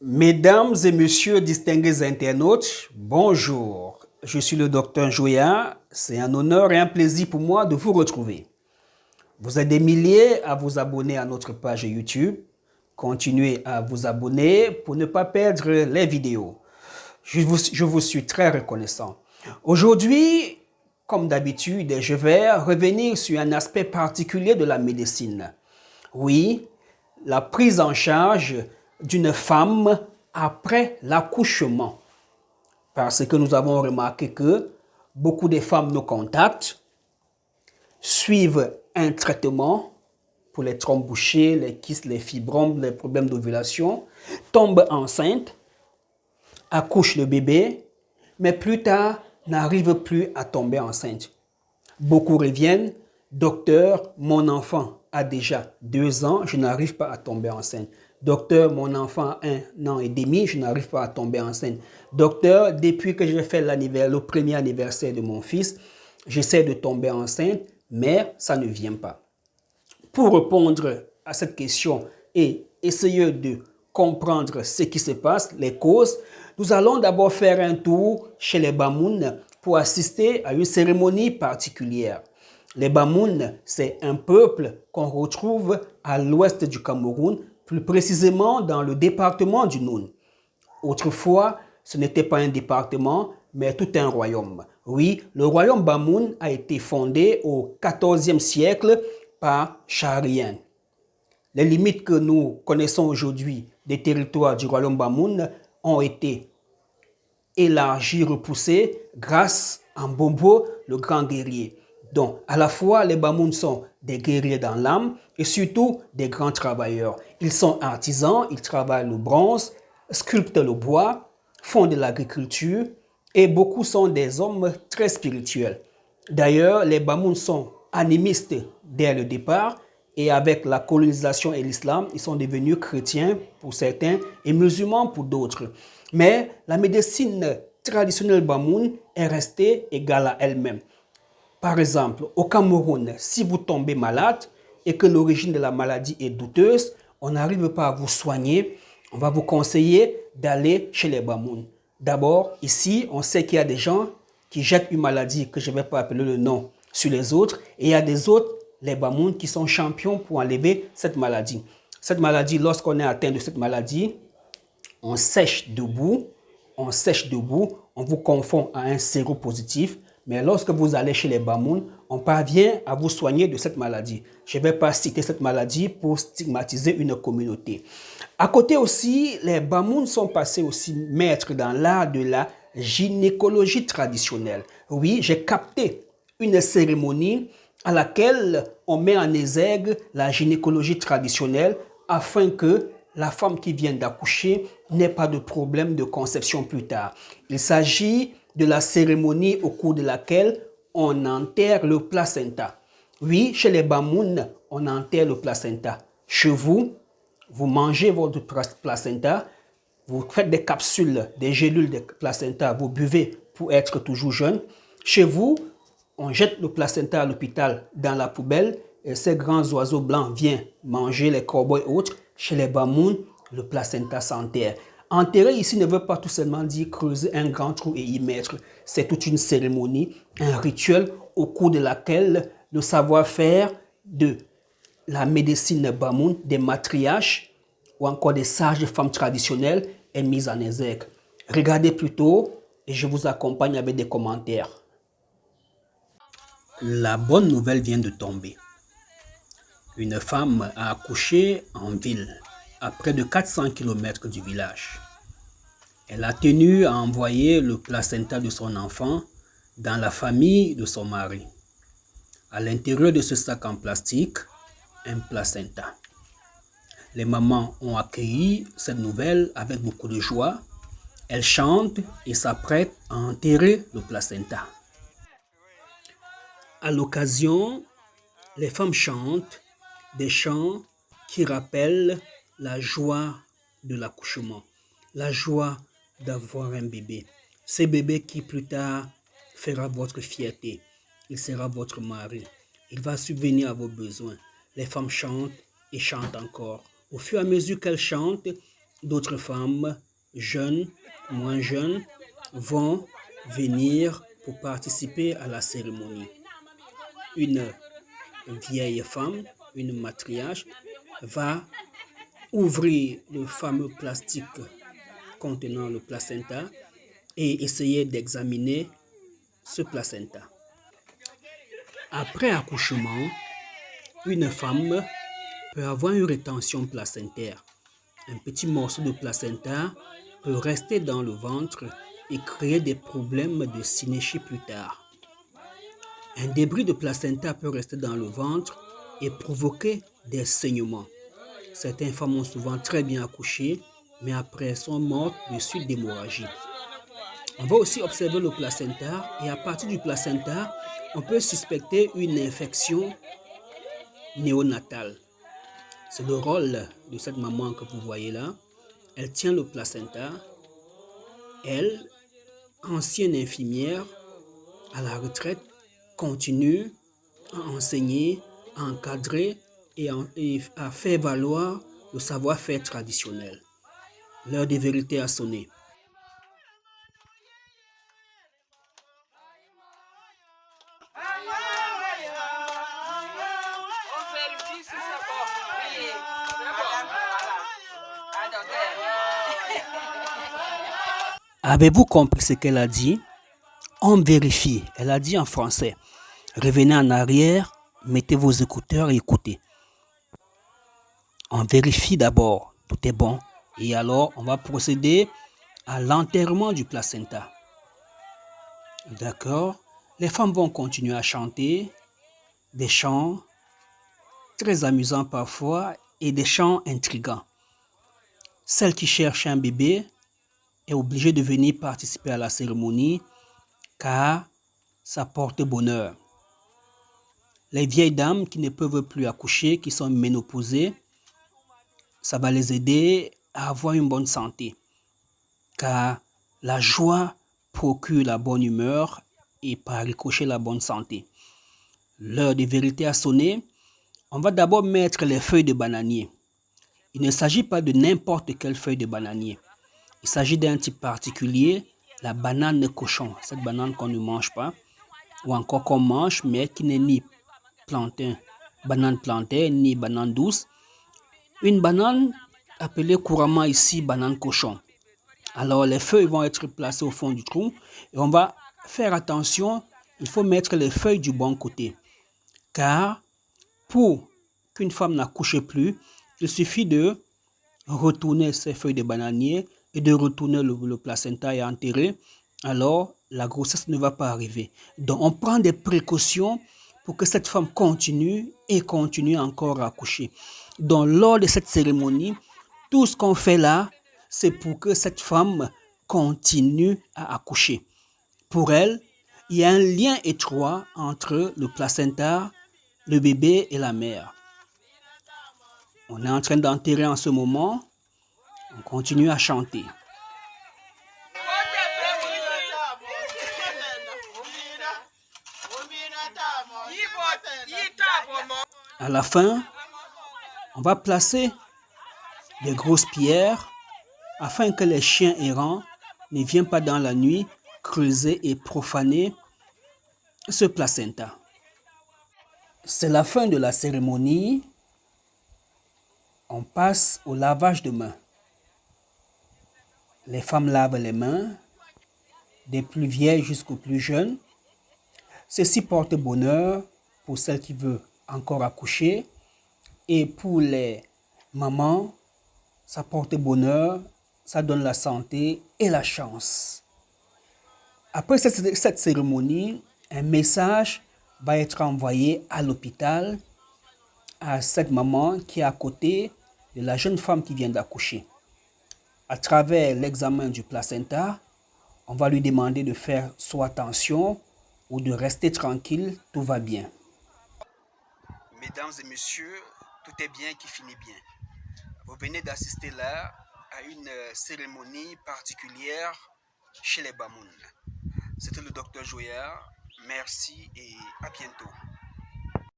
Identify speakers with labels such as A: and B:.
A: Mesdames et messieurs distingués internautes, bonjour. Je suis le docteur Joya. C'est un honneur et un plaisir pour moi de vous retrouver. Vous êtes des milliers à vous abonner à notre page YouTube. Continuez à vous abonner pour ne pas perdre les vidéos. Je vous suis très reconnaissant. Aujourd'hui, comme d'habitude, je vais revenir sur un aspect particulier de la médecine. Oui, la prise en charge d'une femme après l'accouchement. Parce que nous avons remarqué que beaucoup de femmes nous contactent, suivent un traitement pour les trompes bouchées, les kystes, les fibromes, les problèmes d'ovulation, tombent enceintes, accouchent le bébé, mais plus tard n'arrivent plus à tomber enceinte. Beaucoup reviennent, docteur, mon enfant a déjà 2 ans, je n'arrive pas à tomber enceinte. Docteur, mon enfant a 1 an et demi, je n'arrive pas à tomber enceinte. Docteur, depuis que j'ai fait le premier anniversaire de mon fils, j'essaie de tomber enceinte, mais ça ne vient pas. Pour répondre à cette question et essayer de comprendre ce qui se passe, les causes, nous allons d'abord faire un tour chez les Bamoun pour assister à une cérémonie particulière. Les Bamoun, c'est un peuple qu'on retrouve à l'ouest du Cameroun, plus précisément dans le département du Noun. Autrefois, ce n'était pas un département, mais tout un royaume. Oui, le royaume Bamoun a été fondé au XIVe siècle par Charien. Les limites que nous connaissons aujourd'hui des territoires du royaume Bamoun ont été élargies, repoussées grâce à Mbombo, le grand guerrier. Donc, à la fois, les Bamoun sont des guerriers dans l'âme et surtout des grands travailleurs. Ils sont artisans, ils travaillent le bronze, sculptent le bois, font de l'agriculture et beaucoup sont des hommes très spirituels. D'ailleurs, les Bamoun sont animistes dès le départ et avec la colonisation et l'islam, ils sont devenus chrétiens pour certains et musulmans pour d'autres. Mais la médecine traditionnelle Bamoun est restée égale à elle-même. Par exemple, au Cameroun, si vous tombez malade et que l'origine de la maladie est douteuse, on n'arrive pas à vous soigner, on va vous conseiller d'aller chez les Bamoun. D'abord, ici, on sait qu'il y a des gens qui jettent une maladie que je ne vais pas appeler le nom sur les autres, et il y a des autres, les Bamoun, qui sont champions pour enlever cette maladie. Cette maladie, lorsqu'on est atteint de cette maladie, on sèche debout, on vous confond à un séropositif, mais lorsque vous allez chez les Bamoun, on parvient à vous soigner de cette maladie. Je ne vais pas citer cette maladie pour stigmatiser une communauté. À côté aussi, les Bamoun sont passés aussi maîtres dans l'art de la gynécologie traditionnelle. Oui, j'ai capté une cérémonie à laquelle on met en exergue la gynécologie traditionnelle afin que la femme qui vient d'accoucher n'ait pas de problème de conception plus tard. Il s'agit de la cérémonie au cours de laquelle on enterre le placenta. Oui, chez les Bamoun, on enterre le placenta. Chez vous, vous mangez votre placenta, vous faites des capsules, des gélules de placenta, vous buvez pour être toujours jeune. Chez vous, on jette le placenta à l'hôpital dans la poubelle et ces grands oiseaux blancs viennent manger les cowboys et autres. Chez les Bamoun, le placenta s'enterre. Enterrer ici ne veut pas tout seulement dire creuser un grand trou et y mettre. C'est toute une cérémonie, un rituel au cours de laquelle le savoir-faire de la médecine Bamoun, des matriarches ou encore des sages femmes traditionnelles est mis en exergue. Regardez plutôt et je vous accompagne avec des commentaires. La bonne nouvelle vient de tomber. Une femme a accouché en ville, à près de 400 km du village. Elle a tenu à envoyer le placenta de son enfant dans la famille de son mari. À l'intérieur de ce sac en plastique, un placenta. Les mamans ont accueilli cette nouvelle avec beaucoup de joie. Elles chantent et s'apprêtent à enterrer le placenta. À l'occasion, les femmes chantent des chants qui rappellent la joie de l'accouchement, la joie d'avoir un bébé. Ce bébé qui plus tard fera votre fierté. Il sera votre mari. Il va subvenir à vos besoins. Les femmes chantent et chantent encore. Au fur et à mesure qu'elles chantent, D'autres femmes, jeunes, moins jeunes, vont venir pour participer à la cérémonie. Une vieille femme, une matriarche, va ouvrir le fameux plastique contenant le placenta et essayer d'examiner ce placenta. Après accouchement, une femme peut avoir une rétention placentaire. Un petit morceau de placenta peut rester dans le ventre et créer des problèmes de synéchie plus tard. Un débris de placenta peut rester dans le ventre et provoquer des saignements. Certaines femmes ont souvent très bien accouché, mais après sont mortes de suite d'hémorragie. On va aussi observer le placenta et à partir du placenta, on peut suspecter une infection néonatale. C'est le rôle de cette maman que vous voyez là. Elle tient le placenta. Elle, ancienne infirmière à la retraite, continue à enseigner, à encadrer et à faire valoir le savoir-faire traditionnel. L'heure de vérité a sonné. Avez-vous compris ce qu'elle a dit? On vérifie. Elle a dit en français. Revenez en arrière, mettez vos écouteurs et écoutez. On vérifie d'abord. Tout est bon. Et alors, on va procéder à l'enterrement du placenta. D'accord? Les femmes vont continuer à chanter des chants très amusants parfois et des chants intrigants. Celle qui cherche un bébé est obligée de venir participer à la cérémonie car ça porte bonheur. Les vieilles dames qui ne peuvent plus accoucher, qui sont ménopausées, ça va les aider à avoir une bonne santé car la joie procure la bonne humeur et par ricochet la bonne santé. L'heure de vérité a sonné. On va d'abord mettre les feuilles de bananier. Il ne s'agit pas de n'importe quelle feuille de bananier. Il s'agit d'un type particulier, la banane cochon. Cette banane qu'on ne mange pas, ou encore qu'on mange, mais qui n'est ni banane plantain, ni banane douce. Une banane appelée couramment ici banane cochon. Alors les feuilles vont être placées au fond du trou et on va faire attention, il faut mettre les feuilles du bon côté. Car pour qu'une femme n'accouche plus, il suffit de retourner ces feuilles de bananier et de retourner le placenta et enterrer. Alors, la grossesse ne va pas arriver. Donc, on prend des précautions pour que cette femme continue et continue encore à accoucher. Donc, lors de cette cérémonie, tout ce qu'on fait là, c'est pour que cette femme continue à accoucher. Pour elle, il y a un lien étroit entre le placenta, le bébé et la mère. On est en train d'enterrer en ce moment. On continue à chanter. À la fin, on va placer des grosses pierres afin que les chiens errants ne viennent pas dans la nuit creuser et profaner ce placenta. C'est la fin de la cérémonie. On passe au lavage de mains. Les femmes lavent les mains, des plus vieilles jusqu'aux plus jeunes. Ceci porte bonheur pour celles qui veulent encore accoucher et pour les mamans, ça porte bonheur, ça donne la santé et la chance. Après cette cérémonie, un message va être envoyé à l'hôpital à cette maman qui est à côté de la jeune femme qui vient d'accoucher. À travers l'examen du placenta, on va lui demander de faire soit attention ou de rester tranquille, tout va bien. Mesdames et messieurs, tout est bien qui finit bien. Vous venez d'assister là à une cérémonie particulière chez les Bamoun. C'était le docteur Joya. Merci et à bientôt.